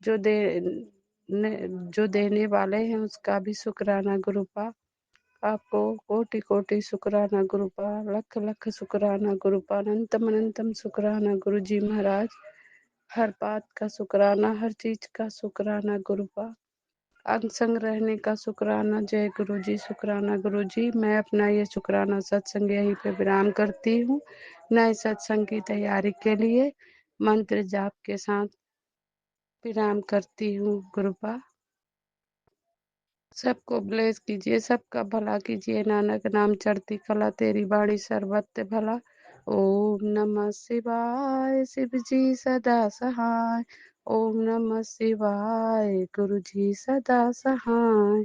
जो दे जो देने वाले हैं उसका भी शुक्राना गुरुपा। आपको कोटि कोटि शुक्राना गुरुपा, लख लख शुक्राना गुरुपा, अनंतम अनंतम शुक्राना गुरु जी महाराज। हर बात का शुक्राना, हर चीज का शुक्राना गुरुपा, अंग संग रहने का शुक्राना। जय गुरु जी, शुक्राना गुरु जी। मैं अपना ये शुक्राना सत्संग यहीं पे विराम करती हूँ। नए सत्संग की तैयारी के लिए मंत्र जाप के साथ विराम करती हूँ गुरुपा। सबको ब्लेस कीजिए, सबका भला कीजिए। नानक नाम चढ़ती कला, तेरी बाणी सर्वत्र भला। ओम नमः शिवाय, शिव जी सदा सहाय। ओम नमः शिवाय, गुरु जी सदा सहाय।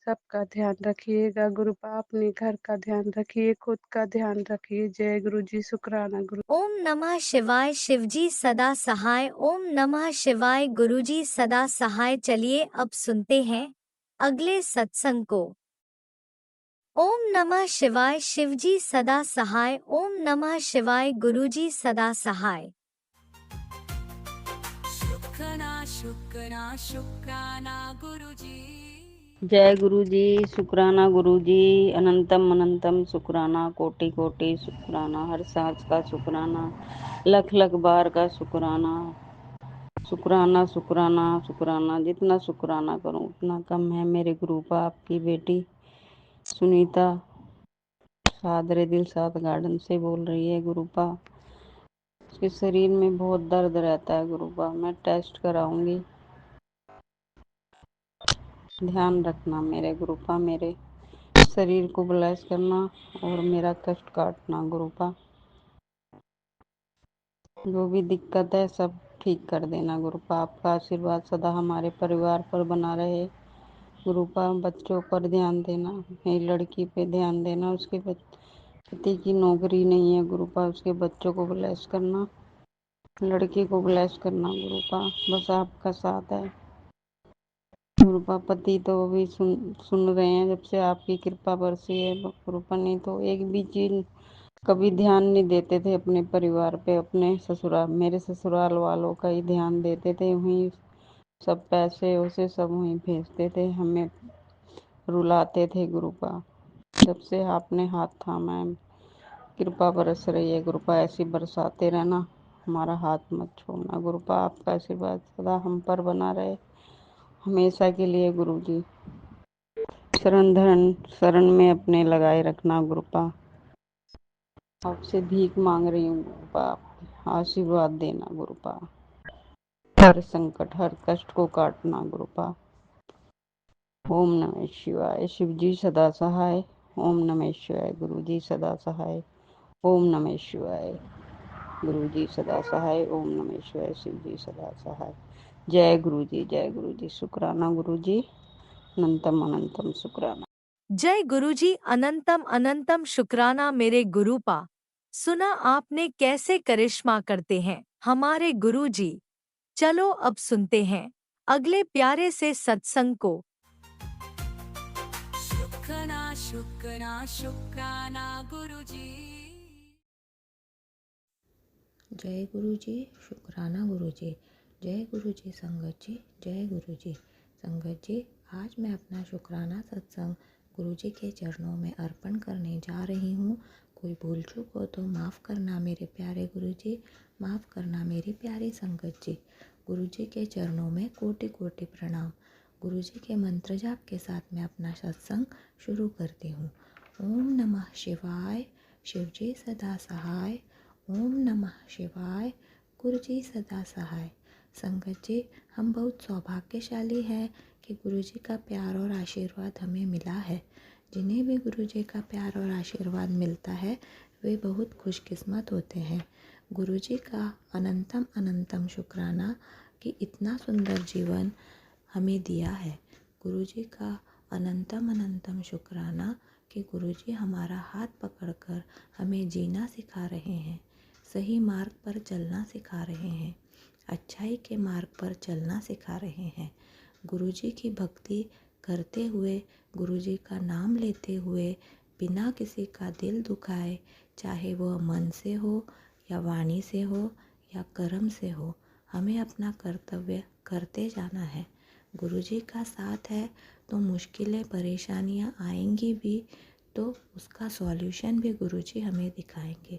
सबका ध्यान रखिएगा गुरुपा, अपने घर का ध्यान रखिए, खुद का ध्यान रखिए। जय गुरु जी, शुक्राना गुरु। ओम नमः शिवाय, शिवजी सदा सहाय। ओम नमः शिवाय, गुरुजी सदा सहाय। चलिए अब सुनते हैं अगले सत्संग को। ओम नमः शिवाय, शिवजी सदा सहाय। ओम नमः शिवाय, गुरुजी सदा सहाय। शुक्राना शुक्राना शुक्राना गुरुजी। जय गुरु जी, शुक्राना गुरु जी, अनंतम अनंतम शुक्राना, कोटि कोटि शुक्राना, हर सांस का शुक्राना, लख लख बार का शुक्राना। शुक्राना शुक्राना शुक्राना, जितना शुक्राना करूं उतना कम है। मेरे गुरुपा, आपकी बेटी सुनीता सादरे दिल सात गार्डन से बोल रही है गुरुपा। उसके शरीर में बहुत दर्द रहता है गुरुपा, मैं टेस्ट कराऊंगी। ध्यान रखना मेरे गुरुपा, मेरे शरीर को ब्लेस करना और मेरा कष्ट काटना गुरुपा। जो भी दिक्कत है सब ठीक कर देना गुरुपा। आपका आशीर्वाद सदा हमारे परिवार पर बना रहे गुरुपा। बच्चों पर ध्यान देना, मेरी लड़की पे ध्यान देना, उसके पति की नौकरी नहीं है गुरुपा, उसके बच्चों को ब्लेस करना, लड़की को ब्लेस करना गुरुपा। बस आपका साथ है गुरुपा। पति तो अभी सुन रहे हैं जब से आपकी कृपा बरसी है गुरुपा, नहीं तो एक भी चीज कभी ध्यान नहीं देते थे अपने परिवार पे, अपने ससुराल, मेरे ससुराल वालों का ही ध्यान देते थे। वहीं सब पैसे उसे सब वहीं भेजते थे, हमें रुलाते थे गुरुपा। जब से आपने हाथ थामा है, कृपा बरस रही है गुरुपा, ऐसी बरसाते रहना, हमारा हाथ मत छोड़ना गुरुपा। आपका आशीर्वाद सदा हम पर बना रहे हमेशा के लिए गुरुजी। शरण में अपने लगाए रखना गुरुपा। आपसे भीख मांग रही हूँ गुरुपा, आशीर्वाद देना गुरुपा। हर संकट हर कष्ट को काटना गुरुपा। ओम नमः शिवाय। शिव जी सदा सहाय। ओम नमः शिवाय। गुरु जी सदा सहाय। ओम नमः शिवाय। गुरु जी सदा सहाय। ओम नमः शिवाय। शिव जी सदा सहाय। जय गुरु जी, जय गुरु जी। शुक्राना गुरु जी, अनंतम अनंतम शुक्राना। जय गुरुजी, अनंतम अनंतम शुक्राना मेरे गुरुपा। सुना आपने कैसे करिश्मा करते हैं हमारे गुरुजी। चलो अब सुनते हैं अगले प्यारे से सत्संग को। शुक्राना शुक्राना शुक्राना गुरुजी। जय गुरु जी, शुक्राना गुरु जी। जय गुरु जी संगत जी, जय गुरु जी। संगत जी, आज मैं अपना शुक्राना सत्संग गुरु जी के चरणों में अर्पण करने जा रही हूँ। कोई भूल चूक हो तो माफ़ करना मेरे प्यारे गुरु जी, माफ़ करना मेरी प्यारी संगत जी। गुरु जी के चरणों में कोटि कोटि प्रणाम। गुरु जी के मंत्र जाप के साथ मैं अपना सत्संग शुरू करती हूँ। ओम नमः शिवाय। शिव जी सदा सहाय। ओम नमः शिवाय। गुरु जी सदा सहाय। संगत जी, हम बहुत सौभाग्यशाली हैं कि गुरु जी का प्यार और आशीर्वाद हमें मिला है। जिन्हें भी गुरु जी का प्यार और आशीर्वाद मिलता है वे बहुत खुशकिस्मत होते हैं। गुरु जी का अनंतम अनंतम शुक्राना कि इतना सुंदर जीवन हमें दिया है। गुरु जी का अनंतम अनंतम शुक्राना कि गुरु जी हमारा हाथ पकड़कर हमें जीना सिखा रहे हैं, सही मार्ग पर चलना सिखा रहे हैं, अच्छाई के मार्ग पर चलना सिखा रहे हैं। गुरुजी की भक्ति करते हुए, गुरुजी का नाम लेते हुए, बिना किसी का दिल दुखाए, चाहे वह मन से हो या वाणी से हो या कर्म से हो, हमें अपना कर्तव्य करते जाना है। गुरुजी का साथ है तो मुश्किलें परेशानियां आएंगी भी तो उसका सॉल्यूशन भी गुरुजी हमें दिखाएंगे।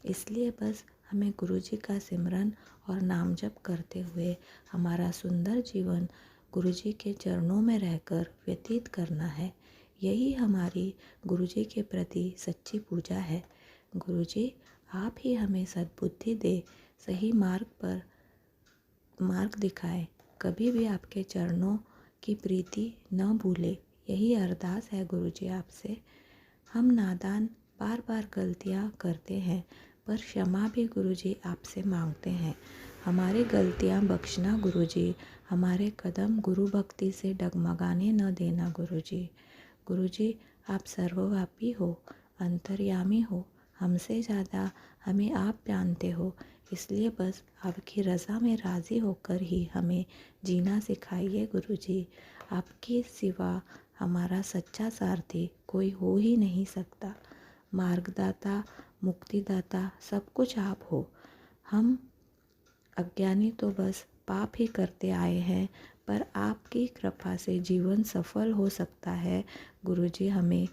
इसलिए बस हमें गुरुजी का सिमरन और नाम जप करते हुए हमारा सुंदर जीवन गुरुजी के चरणों में रहकर व्यतीत करना है। यही हमारी गुरुजी के प्रति सच्ची पूजा है। गुरुजी, आप ही हमें सद्बुद्धि दे, सही मार्ग दिखाए, कभी भी आपके चरणों की प्रीति न भूले। यही अरदास है गुरुजी आपसे। हम नादान बार बार गलतियाँ करते हैं, पर क्षमा भी गुरुजी आपसे मांगते हैं। हमारी गलतियाँ बख्शना गुरुजी, हमारे कदम गुरु भक्ति से डगमगाने न देना गुरुजी। गुरुजी, आप सर्वव्यापी हो, अंतर्यामी हो, हमसे ज़्यादा हमें आप जानते हो। इसलिए बस आपकी रज़ा में राज़ी होकर ही हमें जीना सिखाइए गुरुजी। आपके सिवा हमारा सच्चा सारथी कोई हो ही नहीं सकता। मार्गदाता, मुक्तिदाता सब कुछ आप हो। हम अज्ञानी तो बस पाप ही करते आए हैं, पर आपकी कृपा से जीवन सफल हो सकता है। गुरुजी, हमें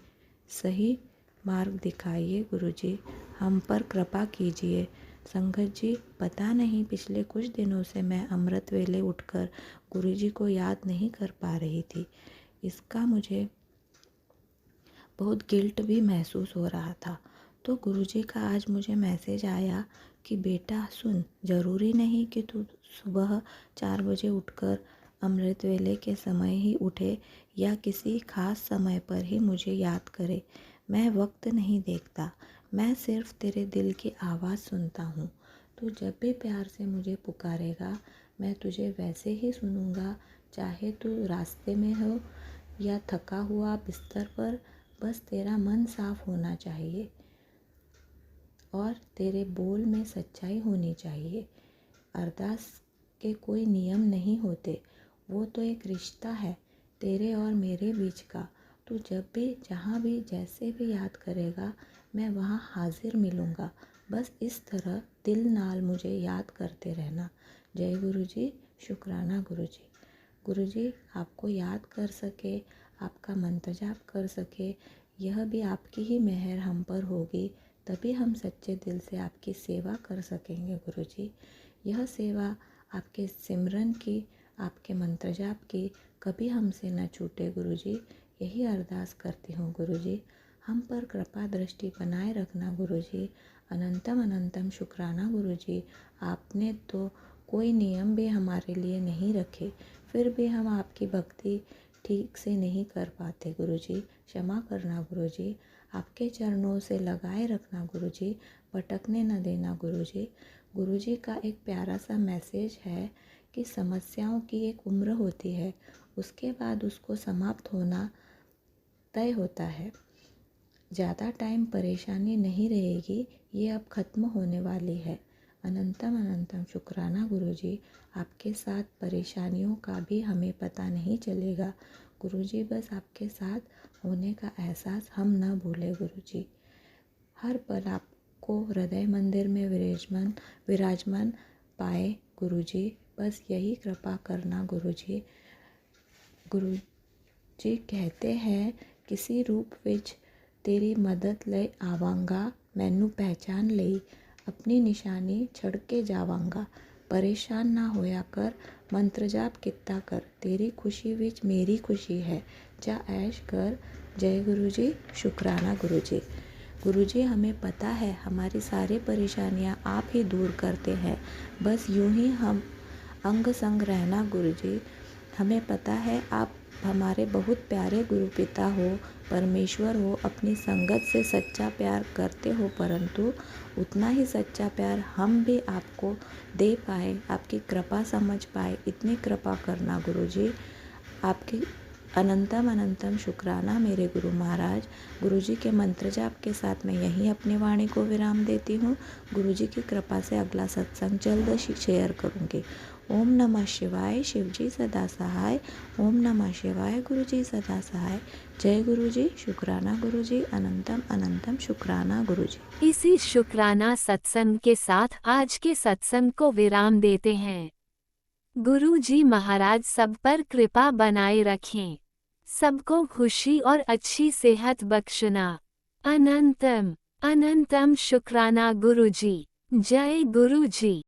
सही मार्ग दिखाइए गुरुजी, हम पर कृपा कीजिए। संगत जी, पता नहीं पिछले कुछ दिनों से मैं अमृत वेले उठकर गुरुजी को याद नहीं कर पा रही थी। इसका मुझे बहुत गिल्ट भी महसूस हो रहा था। तो गुरुजी का आज मुझे मैसेज आया कि बेटा सुन, ज़रूरी नहीं कि तू सुबह 4 बजे उठकर अमृत वेले के समय ही उठे या किसी खास समय पर ही मुझे याद करे। मैं वक्त नहीं देखता, मैं सिर्फ तेरे दिल की आवाज़ सुनता हूँ। तू जब भी प्यार से मुझे पुकारेगा, मैं तुझे वैसे ही सुनूंगा, चाहे तू रास्ते में हो या थका हुआ बिस्तर पर। बस तेरा मन साफ होना चाहिए और तेरे बोल में सच्चाई होनी चाहिए। अरदास के कोई नियम नहीं होते, वो तो एक रिश्ता है तेरे और मेरे बीच का। तू जब भी, जहाँ भी, जैसे भी याद करेगा, मैं वहाँ हाजिर मिलूँगा। बस इस तरह दिल नाल मुझे याद करते रहना। जय गुरुजी, शुक्राना गुरुजी। गुरुजी आपको याद कर सके, आपका मंत्र जाप कर सके, यह भी आपकी ही मेहर हम पर होगी, तभी हम सच्चे दिल से आपकी सेवा कर सकेंगे गुरुजी। यह सेवा आपके सिमरन की, आपके मंत्र जाप की कभी हमसे न छूटे गुरुजी। यही अरदास करती हूँ गुरुजी। हम पर कृपा दृष्टि बनाए रखना गुरुजी। अनंतम अनंतम शुक्राना गुरुजी। आपने तो कोई नियम भी हमारे लिए नहीं रखे, फिर भी हम आपकी भक्ति ठीक से नहीं कर पाते गुरुजी। क्षमा करना गुरुजी। आपके चरणों से लगाए रखना गुरुजी, भटकने न देना गुरुजी। गुरुजी का एक प्यारा सा मैसेज है कि समस्याओं की एक उम्र होती है, उसके बाद उसको समाप्त होना तय होता है। ज़्यादा टाइम परेशानी नहीं रहेगी, ये अब ख़त्म होने वाली है। अनंतम अनंतम शुक्राना गुरुजी। आपके साथ परेशानियों का भी हमें पता नहीं चलेगा गुरुजी। बस आपके साथ होने का एहसास हम न भूलें गुरुजी। हर पल आपको हृदय मंदिर में विराजमान पाए गुरुजी। बस यही कृपा करना गुरुजी। गुरुजी कहते हैं, किसी रूप विच तेरी मदद ले आवांगा, मैनू पहचान लई, अपनी निशानी छड़ के जावांगा। परेशान ना होया कर, मंत्र जाप किता कर, तेरी खुशी विच मेरी खुशी है, जा ऐश कर। जय गुरुजी। शुक्राना गुरुजी। गुरुजी हमें पता है हमारी सारी परेशानियां आप ही दूर करते हैं, बस यूं ही हम अंग संग रहना गुरुजी। हमें पता है आप हमारे बहुत प्यारे गुरु पिता हो, परमेश्वर हो, अपनी संगत से सच्चा प्यार करते हो, परंतु उतना ही सच्चा प्यार हम भी आपको दे पाए, आपकी कृपा समझ पाए, इतनी कृपा करना गुरुजी। आपकी अनंतम अनंतम शुक्राना मेरे गुरु महाराज। गुरुजी के मंत्र जाप के साथ मैं यहीं अपनी वाणी को विराम देती हूँ। गुरुजी की कृपा से अगला सत्संग जल्द शेयर करूँगी। ओम नमः शिवाय। शिवजी सदा सहाय। ओम नमः शिवाय। गुरुजी सदा सहाय। जय गुरुजी। शुक्राना गुरुजी। अनंतम अनंतम शुक्राना गुरुजी। इसी शुक्राना सत्संग के साथ आज के सत्संग को विराम देते हैं। गुरु जी महाराज सब पर कृपा बनाए रखें, सबको खुशी और अच्छी सेहत बख्शना। अनंतम अनंतम शुक्राना गुरु जी। जय गुरु जी।